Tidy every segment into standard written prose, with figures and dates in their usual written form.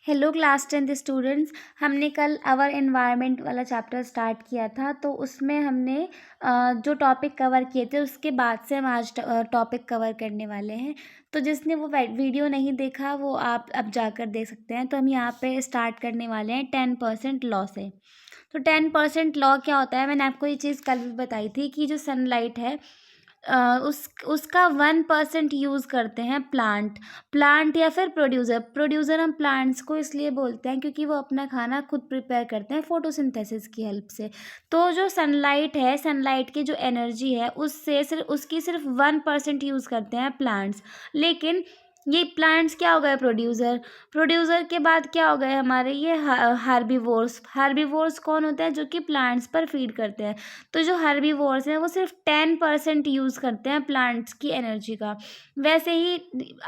Hello class 10th students. हमने कल our environment वाला चैप्टर स्टार्ट किया था, तो उसमें हमने जो टॉपिक कवर किए थे उसके बाद से हम आज टॉपिक कवर करने वाले हैं। तो जिसने वो वीडियो नहीं देखा वो आप अब जाकर देख सकते हैं। तो हम यहाँ पे स्टार्ट करने वाले हैं 10% लॉ से। तो 10% लॉ क्या होता है, मैंने आपको ये चीज़ कल भी बताई थी कि जो सनलाइट है उसका 1% यूज़ करते हैं प्लांट या फिर प्रोड्यूसर हम प्लांट्स को इसलिए बोलते हैं क्योंकि वो अपना खाना खुद प्रिपेयर करते हैं फोटोसिंथेसिस की हेल्प से। तो जो सनलाइट है, सनलाइट की जो एनर्जी है उसकी सिर्फ 1% यूज़ करते हैं प्लांट्स। लेकिन ये प्लांट्स क्या हो गए, प्रोड्यूसर के बाद क्या हो गए हमारे ये हार्बीवोर्स कौन होते हैं, जो कि प्लांट्स पर फीड करते हैं। तो जो हर्बीवोर्स हैं वो सिर्फ 10% यूज़ करते हैं प्लांट्स की एनर्जी का। वैसे ही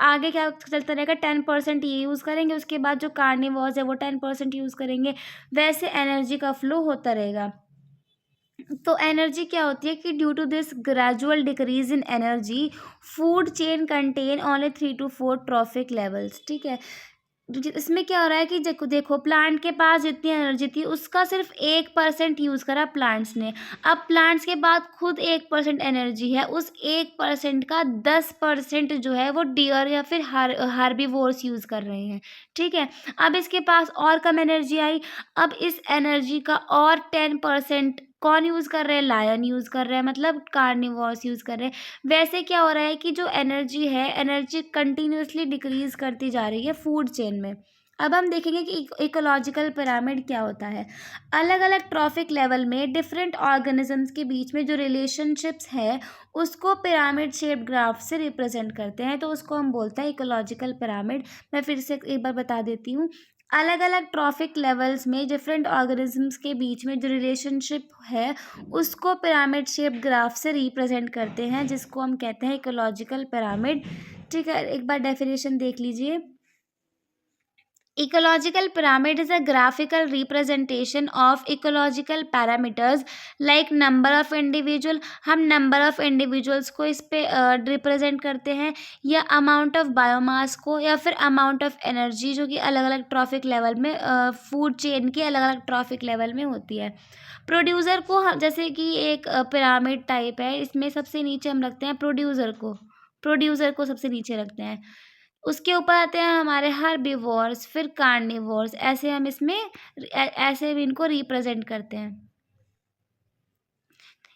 आगे क्या चलता रहेगा, 10% ये यूज़ करेंगे, उसके बाद जो कार्निवोर्स है वो 10% यूज़ करेंगे। वैसे एनर्जी का फ्लो होता रहेगा। तो एनर्जी क्या होती है कि due to this gradual decrease in energy food chain contain only 3 to 4 trophic levels. ठीक है, इसमें क्या हो रहा है कि देखो प्लांट के पास जितनी एनर्जी थी उसका सिर्फ 1% यूज़ करा प्लांट्स ने। अब प्लांट्स के बाद खुद 1% एनर्जी है, उस 1% का 10% जो है वो डियर या फिर हार्बीवोर्स यूज़ कर रहे हैं। ठीक है, अब इसके पास और कम एनर्जी आई। अब इस एनर्जी का और 10% कौन यूज़ कर रहे हैं, लायन यूज़ कर रहे हैं, मतलब कार्निवोर्स यूज़ कर रहे हैं। वैसे क्या हो रहा है कि जो एनर्जी है, एनर्जी कंटिन्यूसली डिक्रीज करती जा रही है फूड चेन में। अब हम देखेंगे कि इकोलॉजिकल पिरामिड क्या होता है। अलग अलग ट्रॉफिक लेवल में डिफरेंट ऑर्गेनिजम्स के बीच में जो रिलेशनशिप्स है उसको पिरामिड शेप्ड ग्राफ से रिप्रेजेंट करते हैं, तो उसको हम बोलते हैं इकोलॉजिकल पिरामिड। मैं फिर से एक बार बता देती हूँ। अलग अलग ट्रॉफिक लेवल्स में डिफरेंट ऑर्गेनिजम्स के बीच में जो रिलेशनशिप है उसको पिरामिड शेप ग्राफ से रिप्रेजेंट करते हैं, जिसको हम कहते हैं इकोलॉजिकल पिरामिड। ठीक है, एक बार डेफिनेशन देख लीजिए। Ecological pyramid is a graphical representation of ecological parameters like number of individual। हम number of individuals को इस पे रिप्रेजेंट करते हैं, या अमाउंट ऑफ बायोमास को, या फिर अमाउंट ऑफ एनर्जी जो कि अलग अलग ट्रॉफिक लेवल में फूड चेन के अलग अलग ट्रॉफिक लेवल में होती है। प्रोड्यूसर को जैसे कि एक पिरामिड टाइप है, इसमें सबसे नीचे हम रखते हैं प्रोड्यूसर को सबसे नीचे रखते हैं। उसके ऊपर आते हैं हमारे हर्बीवोर्स, फिर कार्निवोर्स। ऐसे हम इसमें ऐसे भी इनको रिप्रेजेंट करते हैं।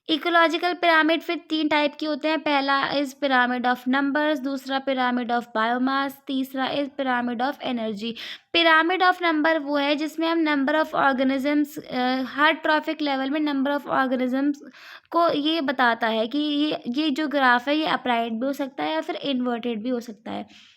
इकोलॉजिकल पिरामिड फिर 3 टाइप के होते हैं। पहला इज पिरामिड ऑफ नंबर्स, दूसरा पिरामिड ऑफ बायोमास, तीसरा is pyramid of energy. Pyramid of number वो है जिसमें हम number of organisms, her trophic level में नंबर ऑफ ऑर्गेनिजम्स को ये बताता है कि ये जो ग्राफ है ये अपराइट भी हो सकता है या फिर इन्वर्टेड भी हो सकता है।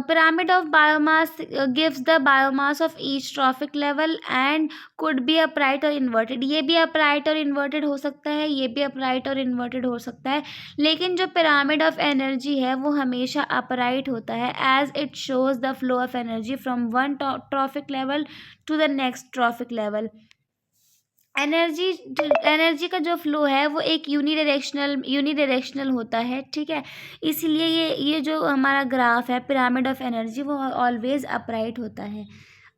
pyramid of biomass gives the biomass of each trophic level and could be upright or inverted। ये भी upright और inverted हो सकता है, ये भी upright और inverted हो सकता है, लेकिन जो pyramid of energy है वो हमेशा upright होता है, as it shows the flow of energy from one trophic level to the next trophic level। Energy का जो फ्लो है वो एक यूनिडायरेक्शनल होता है। ठीक है, इसलिए ये जो हमारा ग्राफ है पिरामिड ऑफ एनर्जी वो ऑलवेज अपराइट होता है।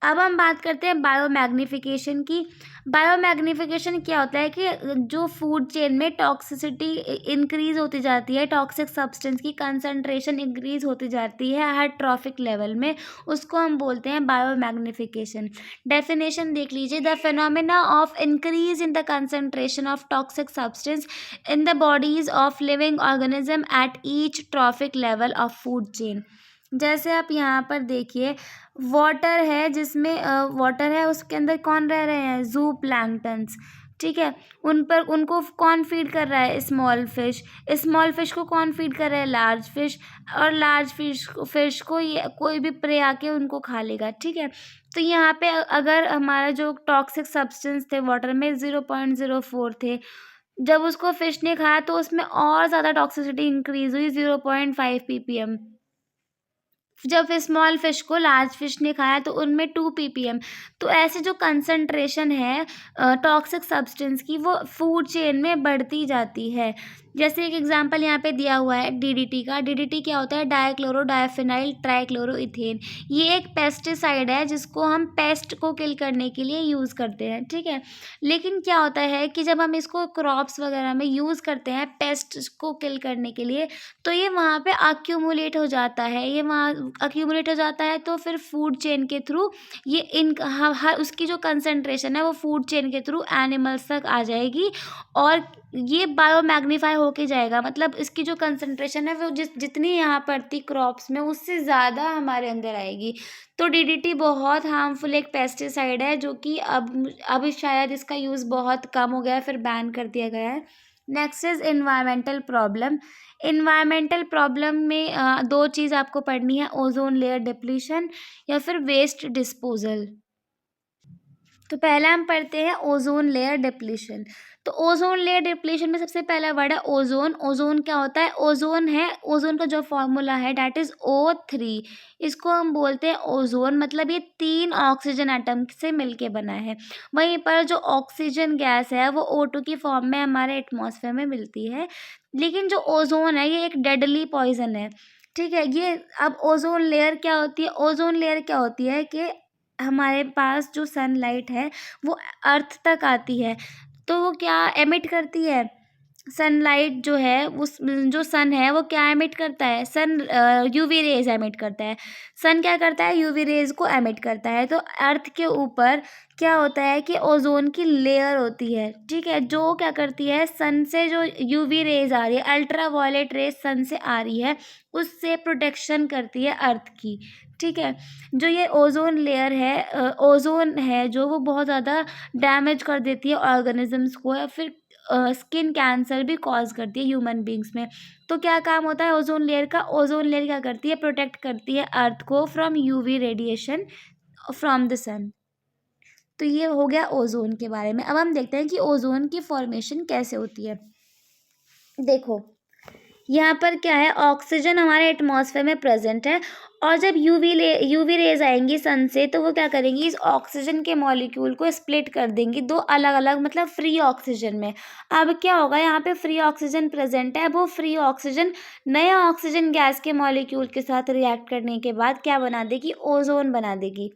अब हम बात करते हैं बायोमैग्निफिकेशन की। बायोमैग्निफिकेशन क्या होता है कि जो फूड चेन में टॉक्सिसिटी इंक्रीज होती जाती है, टॉक्सिक सब्सटेंस की कंसंट्रेशन इंक्रीज होती जाती है हर ट्रॉफिक लेवल में, उसको हम बोलते हैं बायोमैग्निफिकेशन। डेफिनेशन देख लीजिए। The phenomena of increase in the concentration of toxic substance in the bodies of living organism at each trophic level of food chain. जैसे आप यहाँ पर देखिए, वाटर है जिसमें वाटर है, उसके अंदर कौन रह रहे हैं, जू प्लैंक्टन्स। ठीक है, उनको कौन फीड कर रहा है, स्मॉल फिश को कौन फीड कर रहा है, लार्ज फिश। और लार्ज फिश को ये कोई भी प्रे आके उनको खा लेगा। ठीक है, तो यहाँ पे अगर हमारा जो टॉक्सिक सब्सटेंस थे वाटर में 0.04 थे, जब उसको फिश ने खाया तो उसमें और ज़्यादा टॉक्सिसिटी इंक्रीज हुई 0.5 ppm। जब स्मॉल फिश को लार्ज फिश ने खाया तो उनमें 2 ppm। तो ऐसे जो कंसंट्रेशन है टॉक्सिक सब्सटेंस की वो फूड चेन में बढ़ती जाती है। जैसे एक एग्जांपल यहाँ पे दिया हुआ है डीडीटी का। डीडीटी क्या होता है? Dichlorodiphenyltrichloroethane. ये एक पेस्टिसाइड है जिसको हम पेस्ट को किल करने के लिए यूज़ करते हैं, ठीक है। लेकिन क्या होता है कि जब हम इसको क्रॉप्स वगैरह में यूज़ करते हैं पेस्ट को किल करने के लिए, तो ये वहाँ पे अक्यूमुलेट हो जाता है। ये वहाँ अक्यूमुलेट हो जाता है तो फिर फूड चेन के थ्रू ये हर उसकी जो कंसंट्रेशन है वो फूड चेन के थ्रू एनिमल्स तक आ जाएगी, और ये बायो मैग्नीफाई होके जाएगा। मतलब इसकी जो कंसंट्रेशन है वो जितनी यहाँ पर थी क्रॉप्स में उससे ज़्यादा हमारे अंदर आएगी। तो डीडीटी बहुत हार्मफुल एक पेस्टिसाइड है जो कि अब शायद इसका यूज़ बहुत कम हो गया है, फिर बैन कर दिया गया है। Next is environmental problem. Environmental problem में दो चीज़ आपको पढ़नी है, ओजोन लेयर डिप्लीशन या फिर वेस्ट डिस्पोजल। तो पहला हम पढ़ते हैं ओजोन लेयर डिप्लीशन। तो ओजोन लेयर डिप्लीशन में सबसे पहला वर्ड है ओजोन। ओजोन क्या होता है? ओजोन है, ओजोन का जो फॉर्मूला है डैट इज O3। इसको हम बोलते हैं ओजोन, मतलब ये 3 ऑक्सीजन एटम से मिलके बना है। वहीं पर जो ऑक्सीजन गैस है वो O2 की फॉर्म में हमारे एटमॉस्फेयर में मिलती है। लेकिन जो ओजोन है ये एक डेडली पॉइजन है, ठीक है। ये अब ओजोन लेयर क्या होती है? ओजोन लेयर क्या होती है कि हमारे पास जो सनलाइट है वो अर्थ तक आती है, तो वो क्या एमिट करती है? सनलाइट जो है उस जो सन है वो क्या एमिट करता है? सन यूवी रेज एमिट करता है। सन क्या करता है? यूवी रेज को एमिट करता है। तो अर्थ के ऊपर क्या होता है कि ओजोन की लेयर होती है, ठीक है, जो क्या करती है सन से जो यूवी रेज आ रही है, अल्ट्रा वायलेट रेज सन से आ रही है, उससे प्रोटेक्शन करती है अर्थ की, ठीक है। जो ये ओजोन लेयर है ओजोन है जो वो बहुत ज़्यादा डैमेज कर देती है ऑर्गेनिजम्स को, या फिर स्किन कैंसर भी कॉज करती है ह्यूमन बींग्स में। तो क्या काम होता है ओजोन लेयर का? ओजोन लेयर क्या करती है? प्रोटेक्ट करती है अर्थ को from UV radiation from the sun. तो ये हो गया ओजोन के बारे में। अब हम देखते हैं कि ओजोन की फॉर्मेशन कैसे होती है। देखो यहाँ पर क्या है, ऑक्सीजन हमारे एटमॉस्फेयर में प्रेजेंट है, और जब यूवी रेज आएंगी सन से तो वो क्या करेंगी, इस ऑक्सीजन के मॉलिक्यूल को स्प्लिट कर देंगी दो अलग अलग, मतलब फ्री ऑक्सीजन में। अब क्या होगा, यहाँ पे फ्री ऑक्सीजन प्रेजेंट है, वो फ्री ऑक्सीजन नया ऑक्सीजन गैस के मॉलिक्यूल के साथ रिएक्ट करने के बाद क्या बना देगी? ओजोन बना देगी।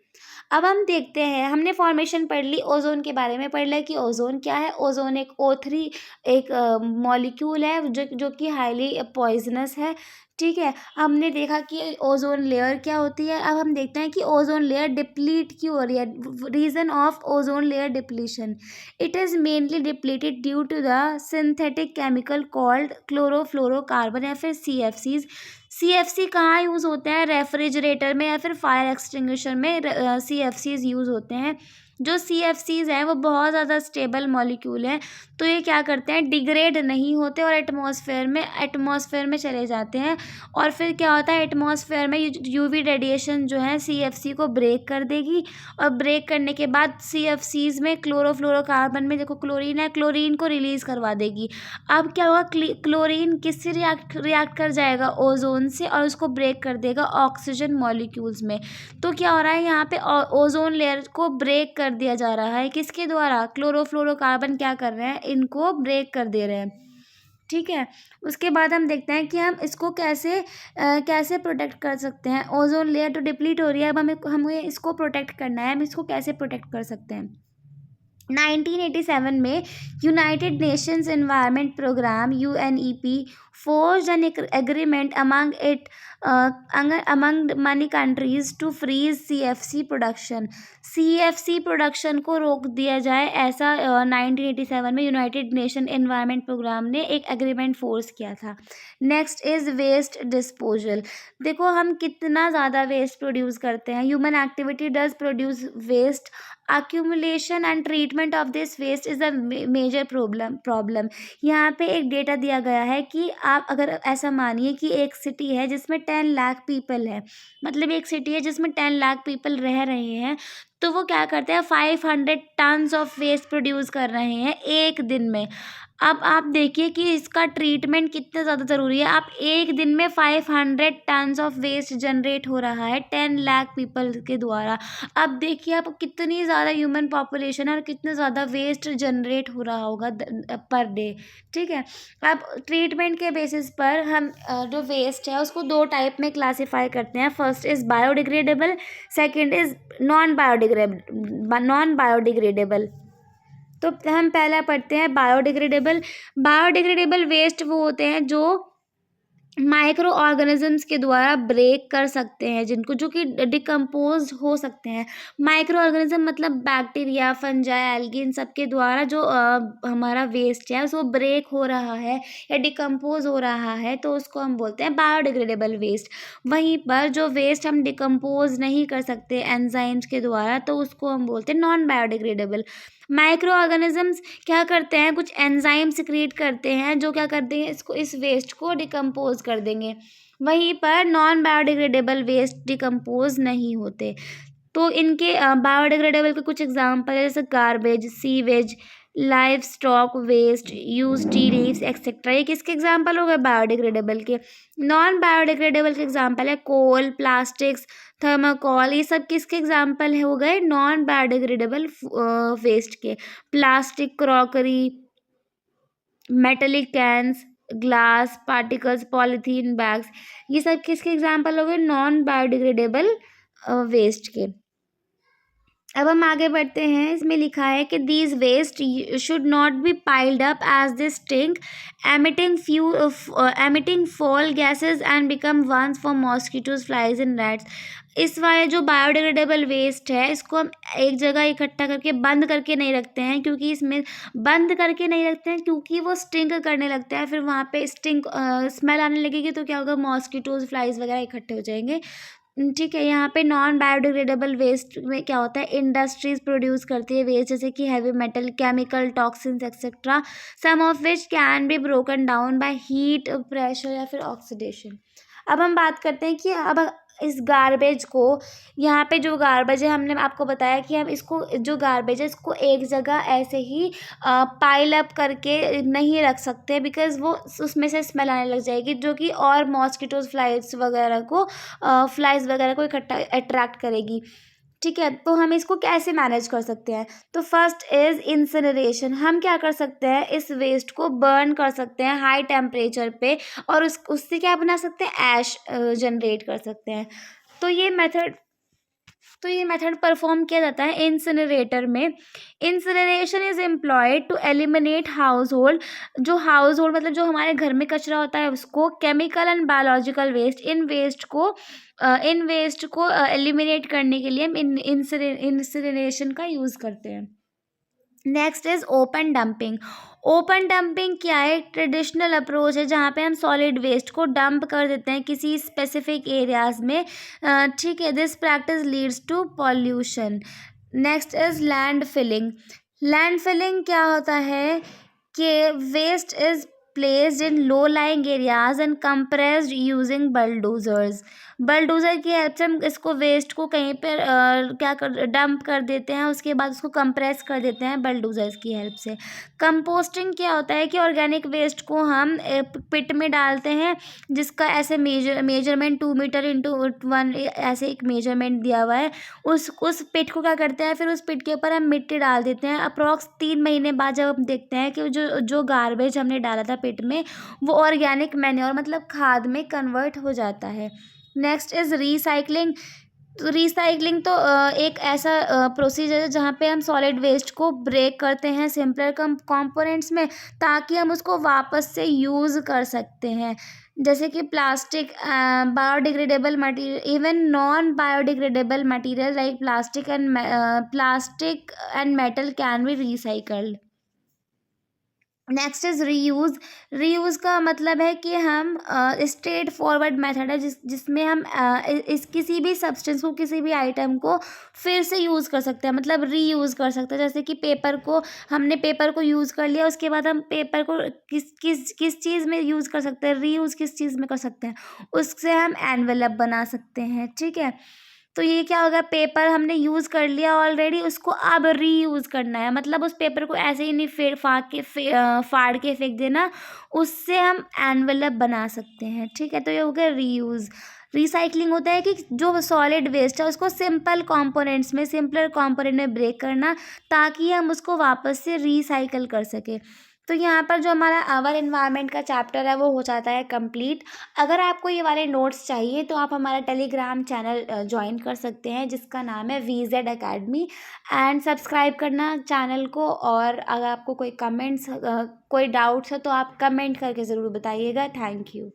अब हम देखते हैं, हमने फॉर्मेशन पढ़ ली, ओजोन के बारे में पढ़ लिया कि ओजोन क्या है। ओजोन एक O3 एक मॉलिक्यूल है जो कि हाईली पॉइजनस है, ठीक है। हमने देखा कि ओजोन लेयर क्या होती है। अब हम देखते हैं कि ओजोन लेयर डिप्लीट क्यों हो रही है। Reason of ozone layer depletion, it is mainly depleted due to the synthetic chemical called chlorofluorocarbon या फिर CFCs। CFC कहाँ यूज़ होते हैं? रेफ्रिजरेटर में या फिर फायर एक्सटिंग्विशर में CFCs यूज़ होते हैं। जो CFCs हैं वो बहुत ज़्यादा स्टेबल मॉलिक्यूल हैं, तो ये क्या करते हैं, डिग्रेड नहीं होते और एटमॉस्फेयर में चले जाते हैं। और फिर क्या होता है, एटमॉस्फेयर में यूवी रेडिएशन जो है CFC को ब्रेक कर देगी, और ब्रेक करने के बाद CFCs में क्लोरोफ्लोरोकार्बन में देखो क्लोरीन है, क्लोरीन को रिलीज़ करवा देगी। अब क्या होगा, क्लोरीन किससे रिएक्ट कर जाएगा? ओजोन से, और उसको ब्रेक कर देगा ऑक्सीजन मॉलिक्यूल्स में। तो क्या हो रहा है यहाँ पे, ओजोन लेयर को ब्रेक कर दिया जा रहा है, किसके द्वारा? क्लोरोफ्लोरोकार्बन क्या कर रहे हैं, इनको ब्रेक कर दे रहे हैं, ठीक है। उसके बाद हम देखते हैं कि हम इसको कैसे प्रोटेक्ट कर सकते हैं। ओजोन लेयर तो डिप्लीट हो रही है, अब हमें इसको प्रोटेक्ट करना है। हम इसको कैसे प्रोटेक्ट कर सकते हैं? 1987 में United Nations environment programme UNEP forged an agreement among many countries to freeze CFC production। CFC production को रोक दिया जाए, ऐसा 1987 में यूनाइटेड नेशन एनवायरनमेंट प्रोग्राम ने एक एग्रीमेंट फोर्स किया था। Next is waste disposal. देखो हम कितना ज़्यादा वेस्ट प्रोड्यूस करते हैं, human activity does produce waste. accumulation and treatment of this waste is a major problem। यहाँ पे एक डेटा दिया गया है कि आप अगर ऐसा मानिए कि एक सिटी है जिसमें 10 लाख पीपल है, मतलब एक सिटी है जिसमें 10 लाख पीपल रह रहे हैं, तो वो क्या करते हैं 500 टन्स ऑफ वेस्ट प्रोड्यूस कर रहे हैं एक दिन में। अब आप देखिए कि इसका ट्रीटमेंट कितना ज़्यादा ज़रूरी है। आप एक दिन में 500 टन्स ऑफ वेस्ट जनरेट हो रहा है 10 लाख पीपल के द्वारा। अब देखिए आप कितनी ज़्यादा ह्यूमन पॉपुलेशन है और कितना ज़्यादा वेस्ट जनरेट हो रहा होगा पर डे। ठीक है, अब ट्रीटमेंट के बेसिस पर हम जो वेस्ट है उसको 2 टाइप में क्लासीफाई करते हैं। First is biodegradable, second is non biodegradable. तो हम पहला पढ़ते हैं बायोडिग्रेडेबल। बायोडिग्रेडेबल वेस्ट वो होते हैं जो माइक्रो ऑर्गेनिजम्स के द्वारा ब्रेक कर सकते हैं, जिनको जो कि डिकम्पोज हो सकते हैं। माइक्रो ऑर्गेनिज्म मतलब बैक्टीरिया, फंजाई, एल्गी, इन सब के द्वारा जो हमारा वेस्ट है उसको ब्रेक हो रहा है या डिकम्पोज हो रहा है, तो उसको हम बोलते हैं बायोडिग्रेडेबल वेस्ट। वहीं पर जो वेस्ट हम डिकम्पोज नहीं कर सकते एंजाइम्स के द्वारा, तो उसको हम बोलते हैं नॉन बायोडिग्रेडेबल। माइक्रो ऑर्गेनिजम्स क्या करते हैं, कुछ एंजाइम सिक्रीट करते हैं जो क्या करते हैं, इस वेस्ट को डिकम्पोज कर देंगे। वहीं पर नॉन बायोडिग्रेडेबल वेस्ट डिकम्पोज नहीं होते। तो इनके बायोडिग्रेडेबल के कुछ एग्जांपल है, जैसे garbage, sewage, life stock waste, use tea leaves etcetera. ये किसके एग्जांपल हो गए, बायोडिग्रेडेबल के। नॉन बायोडिग्रेडेबल के एग्जांपल है कोल, प्लास्टिक्स, थर्माकोल। ये सब किसके एग्जांपल है हो गए, नॉन बायोडिग्रेडेबल वेस्ट के। Plastic, crockery, metallic cans, glass particles, polythene bags, ये सब किसके एग्जांपल हो गए, नॉन बायोडिग्रेडेबल वेस्ट के। अब हम आगे बढ़ते हैं। इसमें लिखा है कि these waste should not be piled up as they stink, emitting foul gases and become ones for mosquitoes, flies and rats. इस वाले जो बायोडिग्रेडेबल वेस्ट है इसको हम एक जगह इकट्ठा करके बंद करके नहीं रखते हैं, क्योंकि इसमें बंद करके नहीं रखते हैं क्योंकि वो स्टिंक करने लगता है। फिर वहाँ पे स्मेल आने लगेगी तो क्या होगा, मॉस्किटोज, फ्लाइज वगैरह इकट्ठे हो जाएंगे। ठीक है, यहाँ पे नॉन बायोडिग्रेडेबल वेस्ट में क्या होता है, इंडस्ट्रीज प्रोड्यूस करती है वेस्ट, जैसे कि heavy metal, chemical, toxins etcetera, some of which can be broken down by heat, pressure या फिर ऑक्सीडेशन। अब हम बात करते हैं कि अब इस गार्बेज को, यहाँ पे जो गार्बेज है हमने आपको बताया कि हम इसको, जो गार्बेज है इसको एक जगह ऐसे ही पाइल अप करके नहीं रख सकते, बिकॉज वो उसमें से स्मेल आने लग जाएगी, जो कि और मॉस्किटोज, फ्लाइज वगैरह को इकट्ठा अट्रैक्ट करेगी। ठीक है, तो हम इसको कैसे मैनेज कर सकते हैं, तो फर्स्ट इज इंसिनरेशन। हम क्या कर सकते हैं, इस वेस्ट को बर्न कर सकते हैं हाई टेम्परेचर पे, और उससे क्या बना सकते हैं, ऐश जनरेट कर सकते हैं। तो ये मेथड परफॉर्म किया जाता है इंसिनरेटर में। Incineration is employed to eliminate household मतलब जो हमारे घर में कचरा होता है उसको, केमिकल एंड बायोलॉजिकल वेस्ट। इन वेस्ट को एलिमिनेट करने के लिए हम इंसिनरेशन का यूज़ करते हैं। Next is open dumping. Open dumping क्या है, एक ट्रेडिशनल अप्रोच है जहाँ पे हम सॉलिड वेस्ट को डंप कर देते हैं किसी स्पेसिफिक एरियाज में। ठीक है, this practice leads to pollution. Next is land filling. Land filling क्या होता है कि waste is placed in low lying areas and compressed using bulldozers. Bulldozer की हेल्प से हम इसको वेस्ट को कहीं पर क्या कर डंप कर देते हैं, उसके बाद उसको कंप्रेस कर देते हैं बलडोज़र्स की हेल्प से। कंपोस्टिंग क्या होता है कि ऑर्गेनिक वेस्ट को हम पिट में डालते हैं, जिसका ऐसे मेजरमेंट 2 मीटर इंटू 1 ऐसे एक मेजरमेंट दिया हुआ है। उस पिट को क्या करते हैं, फिर उस पिट के ऊपर हम मिट्टी डाल देते हैं। अप्रॉक्स 3 महीने बाद जब हम देखते हैं कि जो जो गार्बेज हमने डाला था पिट में, वो ऑर्गेनिक मैन्योर मतलब खाद में कन्वर्ट हो जाता है। Next is recycling. तो रिसाइकलिंग तो एक ऐसा प्रोसीजर है जहाँ पे हम सॉलिड वेस्ट को ब्रेक करते हैं सिंपलर कंपोनेंट्स में, ताकि हम उसको वापस से यूज़ कर सकते हैं। जैसे कि plastic, biodegradable material, even non biodegradable material like plastic and metal can be recycled. Next is reuse. Reuse का मतलब है कि हम स्ट्रेट फॉरवर्ड मेथड है जिसमें हम इस किसी भी सब्सटेंस को, किसी भी आइटम को फिर से यूज़ कर सकते हैं, मतलब रीयूज़ कर सकते हैं। जैसे कि हमने पेपर को यूज़ कर लिया, उसके बाद हम पेपर को किस चीज़ में यूज़ कर सकते हैं, रीयूज़ किस चीज़ में कर सकते हैं, उससे हम एनवेलप बना सकते हैं। ठीक है, तो ये क्या होगा, पेपर हमने यूज़ कर लिया ऑलरेडी, उसको अब रीयूज़ करना है, मतलब उस पेपर को ऐसे ही नहीं फाड़ के फेंक देना, उससे हम एनवेलप बना सकते हैं, ठीक है। तो ये हो गया रीयूज़। रिसाइक्लिंग होता है कि जो सॉलिड वेस्ट है उसको सिंपल सिंपलर कंपोनेंट में ब्रेक करना, ताकि हम उसको वापस से रिसाइकल कर सकें। तो यहाँ पर जो हमारा आवर एनवायरनमेंट का चैप्टर है वो हो जाता है कंप्लीट। अगर आपको ये वाले नोट्स चाहिए तो आप हमारा टेलीग्राम चैनल ज्वाइन कर सकते हैं, जिसका नाम है VZ अकेडमी, एंड सब्सक्राइब करना चैनल को। और अगर आपको कोई कमेंट्स कोई डाउट्स है तो आप कमेंट करके ज़रूर बताइएगा। Thank you.